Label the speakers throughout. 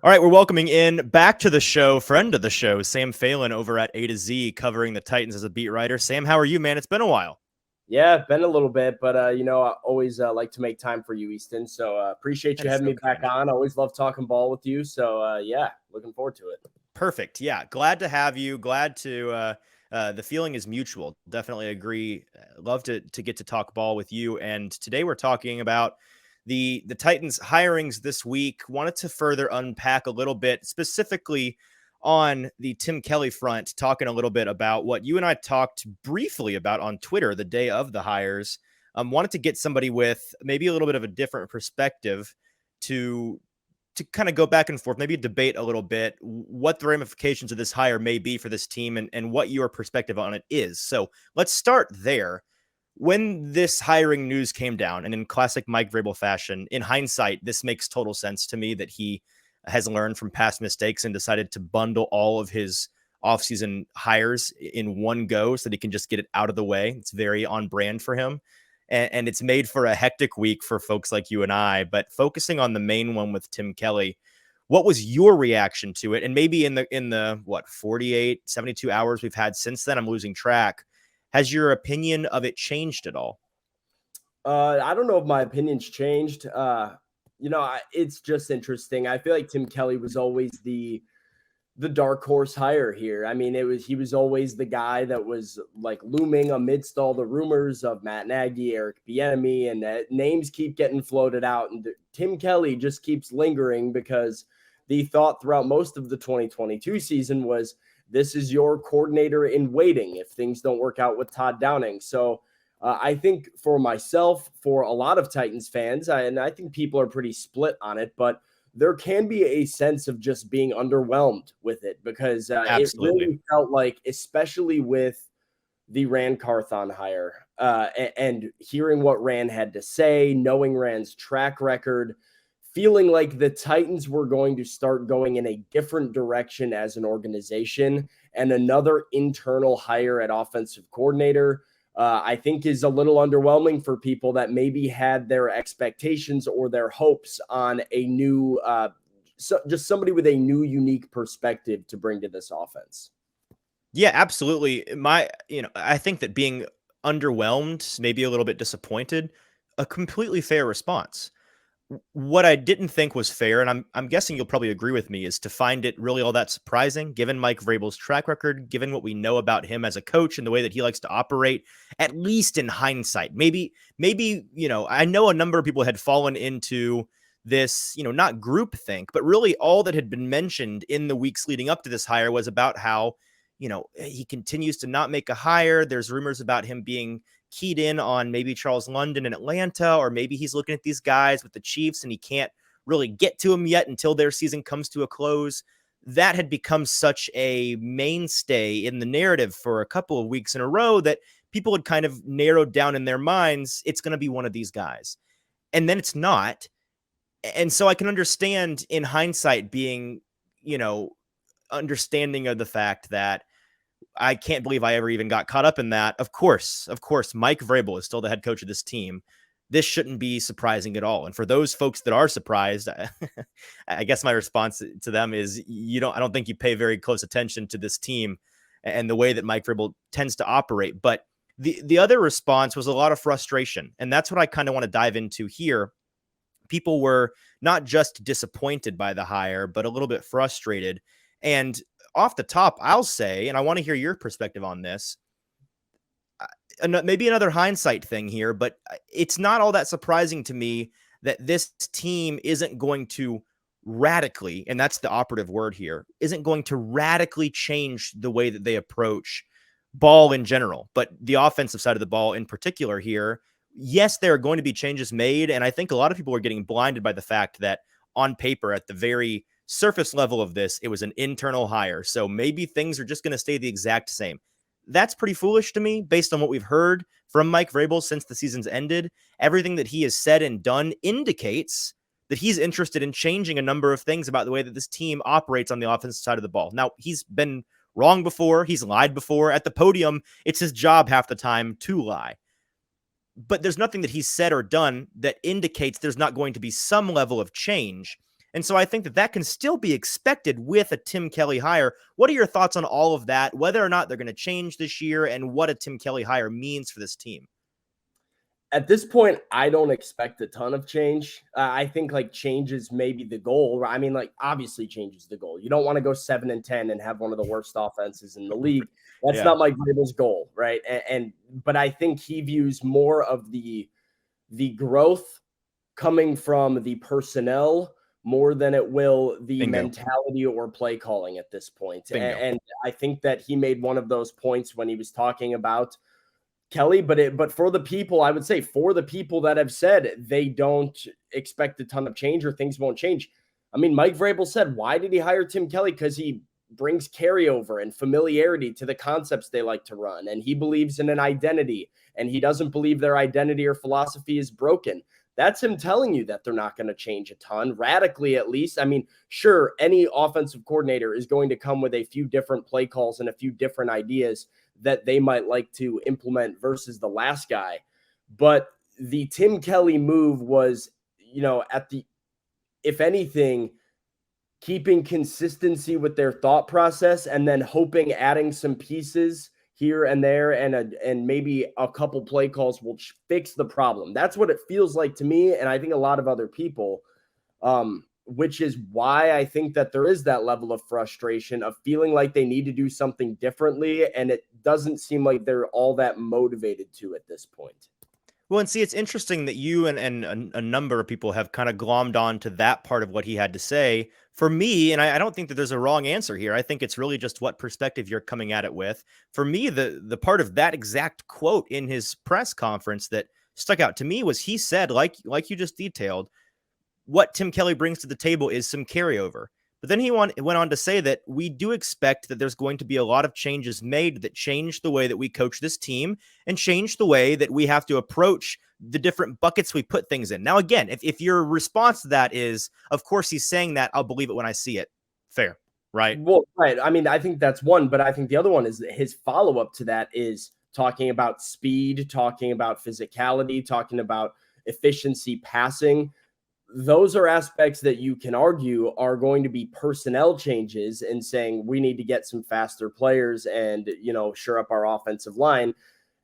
Speaker 1: All right, we're welcoming in back to the show, friend of the show, Sam Phalen over at A to Z, covering the Titans as a beat writer. Sam, how are you, man? It's been a while.
Speaker 2: Yeah, been a little bit, but I always like to make time for you, Easton. So appreciate
Speaker 1: That
Speaker 2: you
Speaker 1: is
Speaker 2: having
Speaker 1: so
Speaker 2: me back
Speaker 1: kind.
Speaker 2: on. Always love talking ball with you. So yeah, looking forward to it.
Speaker 1: Perfect. Yeah, glad to have you. Glad to. The feeling is mutual. Definitely agree. Love to get to talk ball with you. And today we're talking about the Titans hirings this week. Wanted to further unpack a little bit, specifically on the Tim Kelly front, talking a little bit about what you and I talked briefly about on Twitter the day of the hires. Wanted to get somebody with maybe a little bit of a different perspective to kind of go back and forth, maybe debate a little bit what the ramifications of this hire may be for this team and what your perspective on it is. So let's start there. When this hiring news came down, and in classic Mike Vrabel fashion, in hindsight, this makes total sense to me that he has learned from past mistakes and decided to bundle all of his offseason hires in one go so that he can just get it out of the way. It's very on brand for him. And it's made for a hectic week for folks like you and I. But focusing on the main one with Tim Kelly, what was your reaction to it? And maybe in the what 48, 72 hours we've had since then, I'm losing track. Has your opinion of it changed at all?
Speaker 2: I don't know if my opinion's changed. It's just interesting. I feel like Tim Kelly was always the dark horse hire here. I mean, he was always the guy that was like looming amidst all the rumors of Matt Nagy, Eric Bieniemy, and names keep getting floated out, and Tim Kelly just keeps lingering because the thought throughout most of the 2022 season was this is your coordinator in waiting if things don't work out with Todd Downing. So I think for myself, for a lot of Titans fans, and I think people are pretty split on it, but there can be a sense of just being underwhelmed with it because it
Speaker 1: Absolutely.
Speaker 2: really felt like, especially with the Rand Carthon hire and hearing what Rand had to say, knowing Rand's track record, feeling like the Titans were going to start going in a different direction as an organization, and another internal hire at offensive coordinator I think is a little underwhelming for people that maybe had their expectations or their hopes on a new, just somebody with a new, unique perspective to bring to this offense.
Speaker 1: Yeah, absolutely. I think that being underwhelmed, maybe a little bit disappointed, a completely fair response. What I didn't think was fair, and I'm guessing you'll probably agree with me, is to find it really all that surprising, given Mike Vrabel's track record, given what we know about him as a coach and the way that he likes to operate, at least in hindsight. Maybe, I know a number of people had fallen into this, not groupthink, but really all that had been mentioned in the weeks leading up to this hire was about how, he continues to not make a hire. There's rumors about him being keyed in on maybe Charles London in Atlanta, or maybe he's looking at these guys with the Chiefs and he can't really get to them yet until their season comes to a close. That had become such a mainstay in the narrative for a couple of weeks in a row that people had kind of narrowed down in their minds, it's going to be one of these guys. And then it's not. And so I can understand in hindsight being, understanding of the fact that I can't believe I ever even got caught up in that. Of course, Mike Vrabel is still the head coach of this team. This shouldn't be surprising at all. And for those folks that are surprised, I guess my response to them is I don't think you pay very close attention to this team and the way that Mike Vrabel tends to operate. But the other response was a lot of frustration. And that's what I kind of want to dive into here. People were not just disappointed by the hire, but a little bit frustrated. And off the top, I'll say, and I want to hear your perspective on this, maybe another hindsight thing here, but it's not all that surprising to me that this team isn't going to radically, and that's the operative word here, isn't going to radically change the way that they approach ball in general, but the offensive side of the ball in particular here. Yes, there are going to be changes made, and I think a lot of people are getting blinded by the fact that on paper, at the very surface level of this, it was an internal hire. So maybe things are just going to stay the exact same. That's pretty foolish to me based on what we've heard from Mike Vrabel since the season's ended. Everything that he has said and done indicates that he's interested in changing a number of things about the way that this team operates on the offensive side of the ball. Now, he's been wrong before. He's lied before. At the podium, it's his job half the time to lie. But there's nothing that he's said or done that indicates there's not going to be some level of change. And so I think that that can still be expected with a Tim Kelly hire. What are your thoughts on all of that, whether or not they're going to change this year, and what a Tim Kelly hire means for this team?
Speaker 2: At this point, I don't expect a ton of change. I think like change is maybe the goal. I mean, like obviously change is the goal. You don't want to go 7-10 and have one of the worst offenses in the league. That's
Speaker 1: Yeah,
Speaker 2: not Mike Vrabel's goal, right? But I think he views more of the growth coming from the personnel more than it will the
Speaker 1: bingo,
Speaker 2: mentality or play calling at this point.
Speaker 1: bingo.
Speaker 2: And I think that he made one of those points when he was talking about Kelly, but for the people, I would say for the people that have said they don't expect a ton of change or things won't change. I mean, Mike Vrabel said, why did he hire Tim Kelly? Because he brings carryover and familiarity to the concepts they like to run. And he believes in an identity, and he doesn't believe their identity or philosophy is broken. That's him telling you that they're not going to change a ton, radically at least. I mean, sure, any offensive coordinator is going to come with a few different play calls and a few different ideas that they might like to implement versus the last guy. But the Tim Kelly move was, if anything, keeping consistency with their thought process and then hoping adding some pieces here and there and maybe a couple play calls will fix the problem. That's what it feels like to me, and I think a lot of other people. Which is why I think that there is that level of frustration of feeling like they need to do something differently, and it doesn't seem like they're all that motivated to at this point.
Speaker 1: Well, and see, it's interesting that you and a number of people have kind of glommed on to that part of what he had to say. For me, and I don't think that there's a wrong answer here. I think it's really just what perspective you're coming at it with. For me, the part of that exact quote in his press conference that stuck out to me was he said, like you just detailed, what Tim Kelly brings to the table is some carryover. But then he went on to say that we do expect that there's going to be a lot of changes made that change the way that we coach this team and change the way that we have to approach the different buckets we put things in. Now, again, if your response to that is, of course, he's saying that, I'll believe it when I see it. Fair, right?
Speaker 2: Well, right. I mean, I think that's one, but I think the other one is that his follow-up to that is talking about speed, talking about physicality, talking about efficiency passing. Those are aspects that you can argue are going to be personnel changes and saying we need to get some faster players and, shore up our offensive line.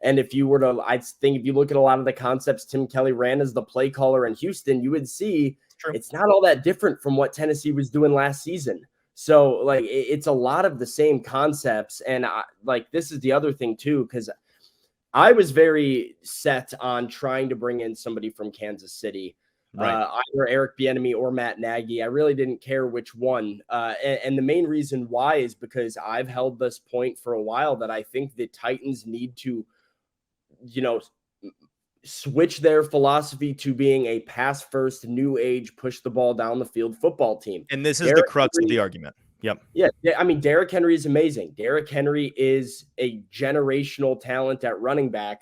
Speaker 2: And if you were to, I think if you look at a lot of the concepts Tim Kelly ran as the play caller in Houston, you would see it's not all that different from what Tennessee was doing last season. So like it's a lot of the same concepts. And this is the other thing too, because I was very set on trying to bring in somebody from Kansas City.
Speaker 1: Right.
Speaker 2: Either Eric Bieniemy or Matt Nagy. I really didn't care which one. And the main reason why is because I've held this point for a while that I think the Titans need to, switch their philosophy to being a pass first, new age, push the ball down the field football team.
Speaker 1: And this is the crux of the argument. Yep.
Speaker 2: Yeah. I mean, Derrick Henry is amazing. Derrick Henry is a generational talent at running back.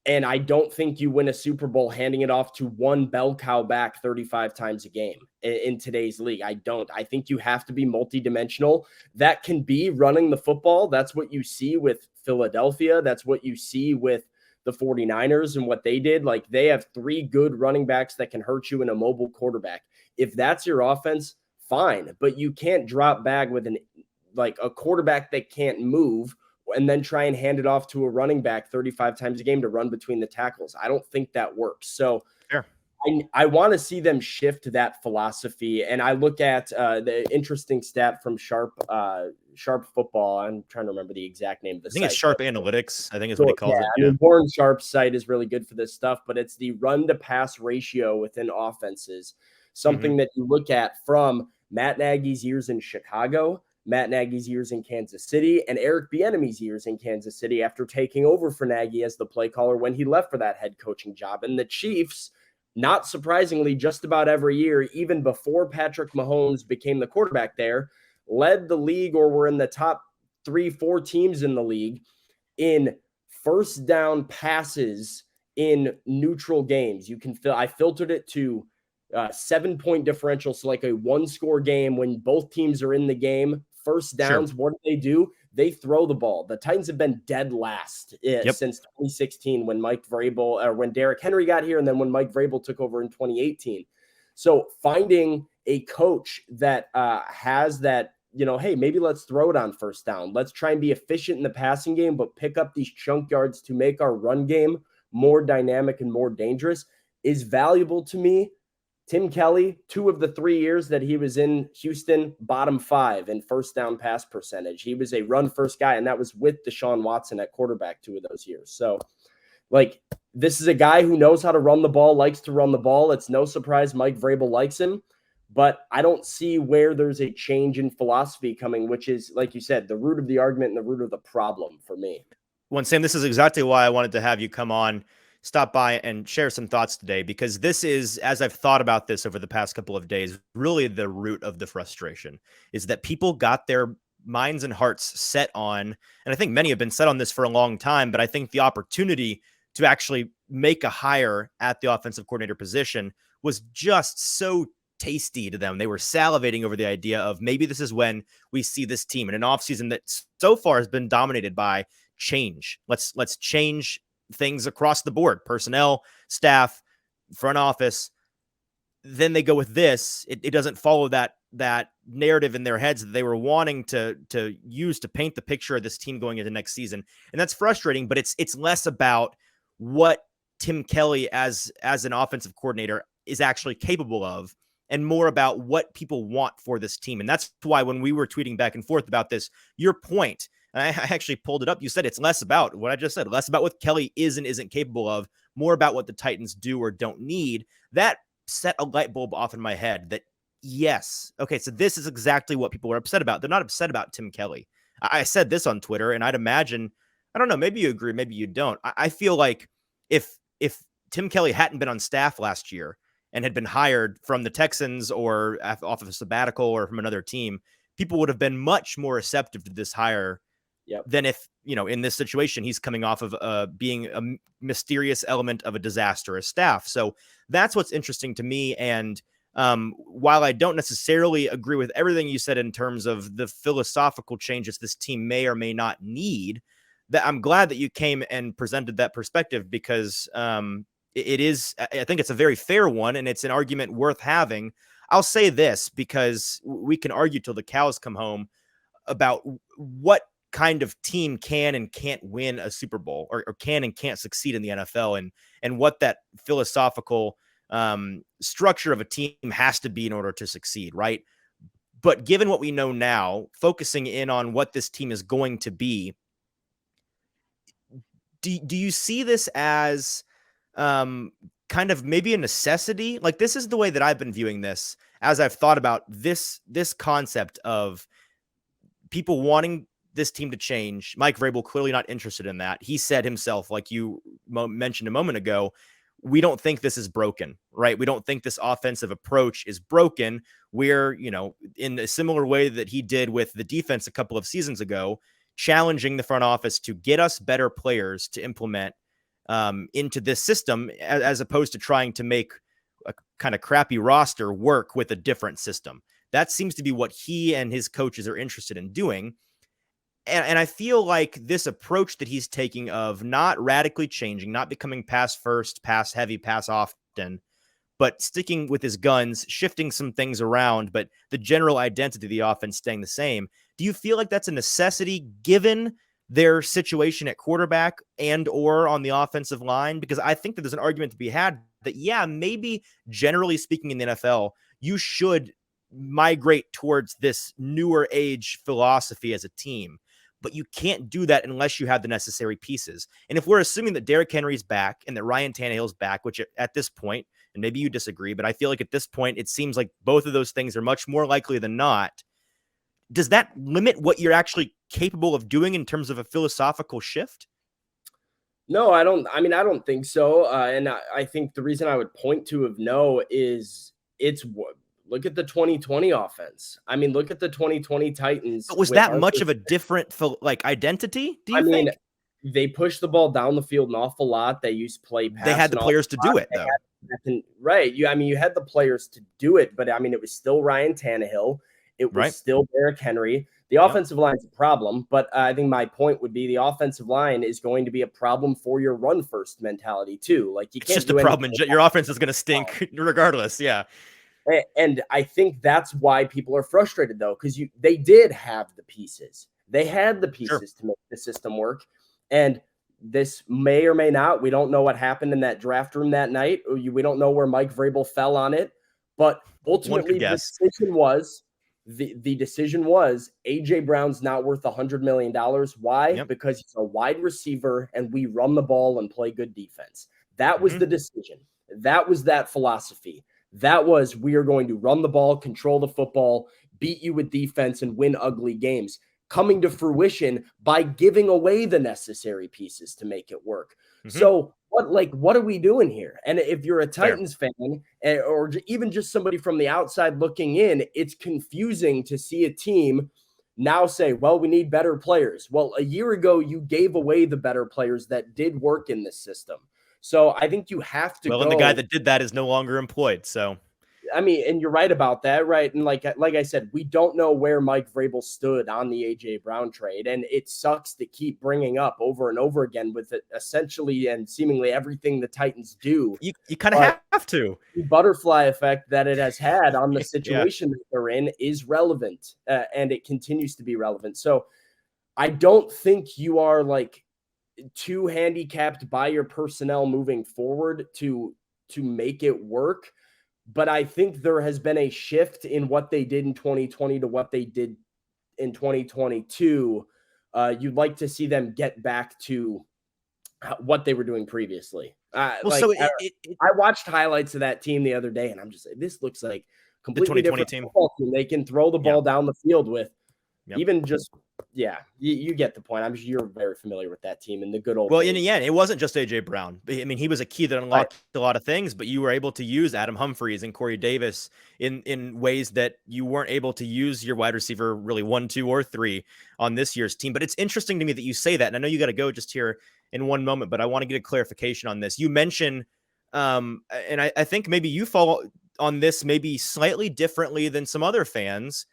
Speaker 2: And I don't think you win a Super Bowl handing it off to one bell cow back 35 times a game in today's league. I don't. I think you have to be multidimensional. That can be running the football. That's what you see with Philadelphia. That's what you see with the 49ers and what they did. Like they have three good running backs that can hurt you in a mobile quarterback. If that's your offense, fine. But you can't drop back with a quarterback that can't move and then try and hand it off to a running back 35 times a game to run between the tackles. I don't think that works. So
Speaker 1: Sure.
Speaker 2: I want to see them shift that philosophy. And I look at the interesting stat from Sharp Football. I'm trying to remember the exact name of the site.
Speaker 1: I think it's Sharp Analytics. I think is what he calls it.
Speaker 2: Yeah. I mean, Warren Sharp's site is really good for this stuff, but it's the run to pass ratio within offenses. Something that you look at from Matt Nagy's years in Chicago, Matt Nagy's years in Kansas City, and Eric Bieniemy's years in Kansas City after taking over for Nagy as the play caller when he left for that head coaching job. And the Chiefs, not surprisingly, just about every year, even before Patrick Mahomes became the quarterback there, led the league or were in the top 3-4 teams in the league in first down passes in neutral games. I filtered it to 7-point differential. So like a 1-score game when both teams are in the game. First downs, sure. What do? They throw the ball. The Titans have been dead last since 2016 when when Derrick Henry got here and then when Mike Vrabel took over in 2018. So finding a coach that has that, hey, maybe let's throw it on first down. Let's try and be efficient in the passing game, but pick up these chunk yards to make our run game more dynamic and more dangerous is valuable to me. Tim Kelly, 2 of the 3 years that he was in Houston, bottom 5 in first down pass percentage. He was a run first guy, and that was with Deshaun Watson at quarterback 2 of those years. So, this is a guy who knows how to run the ball, likes to run the ball. It's no surprise Mike Vrabel likes him, but I don't see where there's a change in philosophy coming, which is, like you said, the root of the argument and the root of the problem for me.
Speaker 1: Well, Sam, this is exactly why I wanted to have you come on, stop by and share some thoughts today, because this is, as I've thought about this over the past couple of days, really the root of the frustration is that people got their minds and hearts set on, and I think many have been set on this for a long time, but I think the opportunity to actually make a hire at the offensive coordinator position was just so tasty to them. They were salivating over the idea of maybe this is when we see this team in an offseason that so far has been dominated by change. Let's change things across the board, personnel, staff, front office. Then they go with this. It doesn't follow that narrative in their heads that they were wanting to use to paint the picture of this team going into next season. And that's frustrating, but it's less about what Tim Kelly as an offensive coordinator is actually capable of, and more about what people want for this team. And that's why when we were tweeting back and forth about this, your point, and I actually pulled it up, you said it's less about what I just said, less about what Kelly is and isn't capable of, more about what the Titans do or don't need. That set a light bulb off in my head that, yes, okay, so this is exactly what people are upset about. They're not upset about Tim Kelly. I said this on Twitter, and I'd imagine, I don't know, maybe you agree, maybe you don't. I feel like if Tim Kelly hadn't been on staff last year and had been hired from the Texans or off of a sabbatical or from another team, people would have been much more receptive to this hire than if, in this situation, he's coming off of being a mysterious element of a disastrous staff. So that's what's interesting to me. And while I don't necessarily agree with everything you said in terms of the philosophical changes this team may or may not need, that I'm glad that you came and presented that perspective, because it is, I think it's a very fair one, and it's an argument worth having. I'll say this, because we can argue till the cows come home about what kind of team can and can't win a Super Bowl, or can and can't succeed in the NFL, and what that philosophical structure of a team has to be in order to succeed, right? But given what we know now, focusing in on what this team is going to be, do you see this as kind of maybe a necessity? Like, this is the way that I've been viewing this as I've thought about this concept of people wanting this team to change. Mike Vrabel clearly not interested in that. He said himself, like you mentioned a moment ago, we don't think this is broken, right? We don't think this offensive approach is broken. We're, in a similar way that he did with the defense a couple of seasons ago, challenging the front office to get us better players to implement into this system, as opposed to trying to make a kind of crappy roster work with a different system. That seems to be what he and his coaches are interested in doing. And I feel like this approach that he's taking of not radically changing, not becoming pass first, pass heavy, pass often, but sticking with his guns, shifting some things around, but the general identity of the offense staying the same. Do you feel like that's a necessity given their situation at quarterback and or on the offensive line? Because I think that there's an argument to be had that, yeah, maybe generally speaking in the NFL, you should migrate towards this newer age philosophy as a team, but you can't do that unless you have the necessary pieces. And if we're assuming that Derrick Henry's back and that Ryan Tannehill's back, which at this point, and maybe you disagree, but I feel like at this point, it seems like both of those things are much more likely than not. Does that limit what you're actually capable of doing in terms of a philosophical shift?
Speaker 2: No, I don't. I mean, I don't think so. And I think the reason I would point to of no is look at the 2020 offense. I mean, look at the 2020 Titans.
Speaker 1: But was that much of a different identity? Do you think?
Speaker 2: They pushed the ball down the field an awful lot. They used play pass.
Speaker 1: They had the players to do it, though.
Speaker 2: Right. You had the players to do it, but I mean, it was still Ryan Tannehill. It was still Derrick Henry. The offensive line is a problem, but I think my point would be the offensive line is going to be a problem for your run-first mentality too. Like, you can't.
Speaker 1: It's just a problem. Your offense is going to stink regardless. Yeah.
Speaker 2: And I think that's why people are frustrated, though, because they did have the pieces. They had the
Speaker 1: Sure.
Speaker 2: pieces to make the system work. And this may or may not. We don't know what happened in that draft room that night. We don't know where Mike Vrabel fell on it. But
Speaker 1: One could
Speaker 2: ultimately,
Speaker 1: guess.
Speaker 2: the decision was AJ Brown's not worth $100 million. Why?
Speaker 1: Yep.
Speaker 2: Because he's a wide receiver and we run the ball and play good defense. That was the decision. That was that philosophy. That was, we are going to run the ball, control the football, beat you with defense, and win ugly games, coming to fruition by giving away the necessary pieces to make it work. So what are we doing here? And if you're a Titans fan, or even just somebody from the outside looking in, it's confusing to see a team now say, well, we need better players. Well, a year ago, you gave away the better players that did work in this system. So I think you have to
Speaker 1: Well,
Speaker 2: go.
Speaker 1: and the guy that did that is no longer employed. So,
Speaker 2: I mean, and you're right about that, right? And like I said, we don't know where Mike Vrabel stood on the AJ Brown trade, and it sucks to keep bringing up over and over again with it essentially and seemingly everything the Titans do.
Speaker 1: you kind of have to.
Speaker 2: The butterfly effect that it has had on the
Speaker 1: Yeah.
Speaker 2: situation that they're in is relevant, and it continues to be relevant. So I don't think you are like too handicapped by your personnel moving forward to make it work. But I think there has been a shift in what they did in 2020 to what they did in 2022. You'd like to see them get back to what they were doing previously.
Speaker 1: Well,
Speaker 2: Like
Speaker 1: so
Speaker 2: I watched highlights of that team the other day, and I'm just saying, this looks like
Speaker 1: the
Speaker 2: completely
Speaker 1: 2020
Speaker 2: different
Speaker 1: team.
Speaker 2: football team. They can throw the ball down the field with.
Speaker 1: Yep.
Speaker 2: Even just, yeah, you get the point. I'm sure you're very familiar with that team in the good old
Speaker 1: Well,
Speaker 2: days.
Speaker 1: in the end, it wasn't just AJ Brown. I mean, he was a key that unlocked a lot of things, but you were able to use Adam Humphries and Corey Davis in ways that you weren't able to use your wide receiver really 1, 2, or 3 on this year's team. But it's interesting to me that you say that, and I know you got to go just here in one moment, but I want to get a clarification on this. You mentioned, and I think maybe you fall on this maybe slightly differently than some other fans.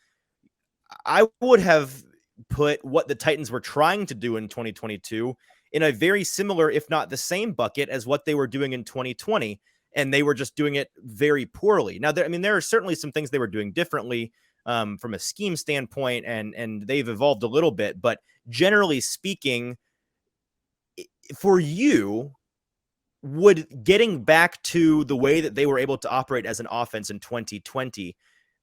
Speaker 1: I would have put what the Titans were trying to do in 2022 in a very similar, if not the same bucket as what they were doing in 2020. And they were just doing it very poorly. Now, there are certainly some things they were doing differently from a scheme standpoint, and they've evolved a little bit. But generally speaking, for you, would getting back to the way that they were able to operate as an offense in 2020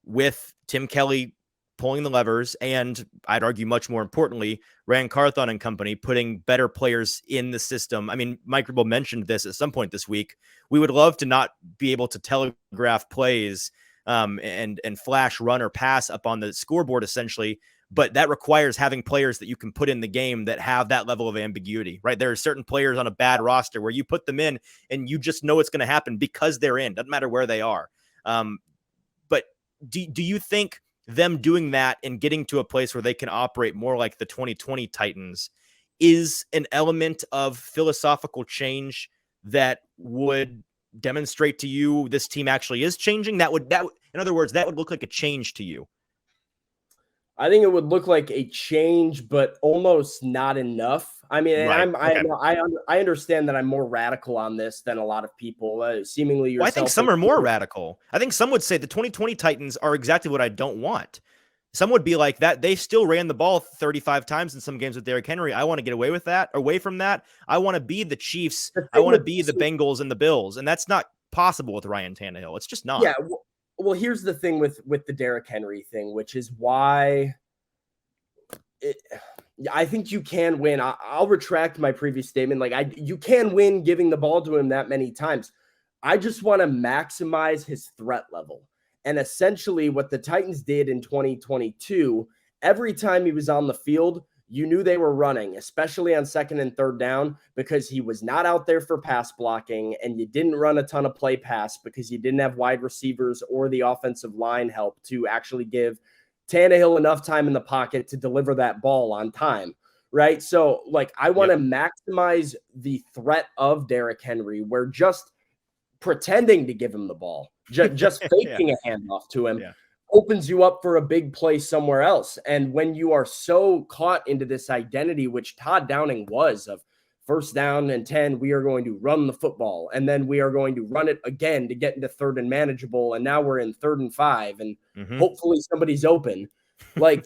Speaker 1: with Tim Kelly pulling the levers, and I'd argue much more importantly, Rand Carthon and company putting better players in the system. I mean, Mike Ribble mentioned this at some point this week. We would love to not be able to telegraph plays and flash run or pass up on the scoreboard, essentially, but that requires having players that you can put in the game that have that level of ambiguity, right? There are certain players on a bad roster where you put them in and you just know it's going to happen because they're in. Doesn't matter where they are. But do you think them doing that and getting to a place where they can operate more like the 2020 Titans is an element of philosophical change that would demonstrate to you this team actually is changing? That would, in other words, that would look like a change to you.
Speaker 2: I think it would look like a change, but almost not enough. I mean,
Speaker 1: Right.
Speaker 2: I understand that I'm more radical on this than a lot of people. Seemingly, yourself.
Speaker 1: Well, I think some are more radical. I think some would say the 2020 Titans are exactly what I don't want. Some would be like that. They still ran the ball 35 times in some games with Derrick Henry. I want to get away from that. I want to be the Chiefs. I want to be the Bengals and the Bills. And that's not possible with Ryan Tannehill. It's just not.
Speaker 2: Yeah. Well, here's the thing with the Derrick Henry thing, which is why I think you can win. I'll retract my previous statement. You can win giving the ball to him that many times. I just want to maximize his threat level. And essentially what the Titans did in 2022, every time he was on the field, you knew they were running, especially on second and third down, because he was not out there for pass blocking, and you didn't run a ton of play pass because you didn't have wide receivers or the offensive line help to actually give Tannehill enough time in the pocket to deliver that ball on time, right? So, I want to maximize the threat of Derrick Henry, where just pretending to give him the ball, just faking a handoff to him, opens you up for a big play somewhere else. And when you are so caught into this identity, which Todd Downing was, of first down and 10, we are going to run the football. And then we are going to run it again to get into third and manageable. And now we're in 3rd and 5. And hopefully somebody's open. Like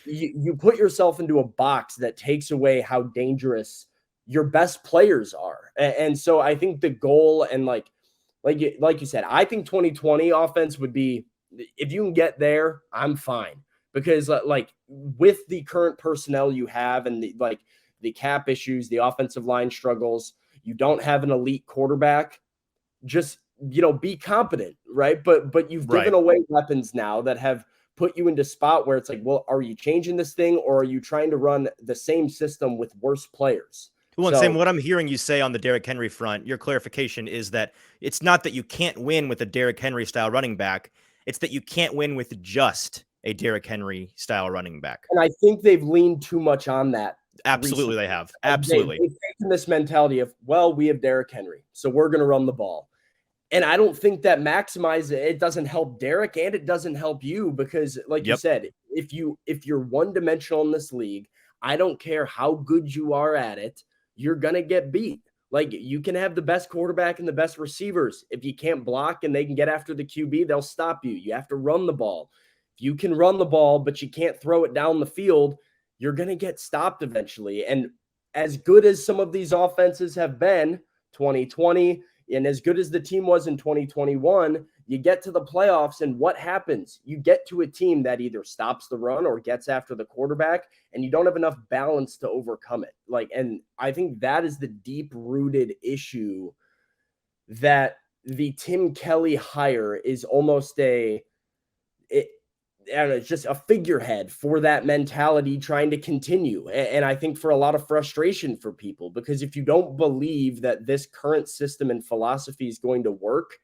Speaker 2: you put yourself into a box that takes away how dangerous your best players are. And so I think the goal and like you said, I think 2020 offense would be, if you can get there, I'm fine. Because like with the current personnel you have and the cap issues, the offensive line struggles, you don't have an elite quarterback, just, be competent, right? But you've given away weapons now that have put you into spot where it's like, well, are you changing this thing or are you trying to run the same system with worse players?
Speaker 1: Well, and Sam, what I'm hearing you say on the Derrick Henry front, your clarification is that it's not that you can't win with a Derrick Henry style running back. It's that you can't win with just a Derrick Henry style running back.
Speaker 2: And I think they've leaned too much on that.
Speaker 1: Absolutely,
Speaker 2: recently.
Speaker 1: they have. Absolutely.
Speaker 2: They've taken this mentality of, well, we have Derrick Henry, so we're going to run the ball. And I don't think that maximizes it. It doesn't help Derrick and it doesn't help you because, like you said, if you're one-dimensional in this league, I don't care how good you are at it, you're going to get beat. Like, you can have the best quarterback and the best receivers. If you can't block and they can get after the QB, they'll stop you. You have to run the ball. If you can run the ball, but you can't throw it down the field, you're going to get stopped eventually. And as good as some of these offenses have been, 2020, and as good as the team was in 2021, you get to the playoffs and what happens? You get to a team that either stops the run or gets after the quarterback, and you don't have enough balance to overcome it. And I think that is the deep-rooted issue, that the Tim Kelly hire is almost it's just a figurehead for that mentality trying to continue. And I think for a lot of frustration for people, because if you don't believe that this current system and philosophy is going to work,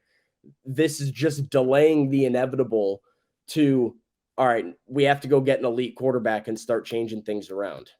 Speaker 2: this is just delaying the inevitable to, all right, we have to go get an elite quarterback and start changing things around.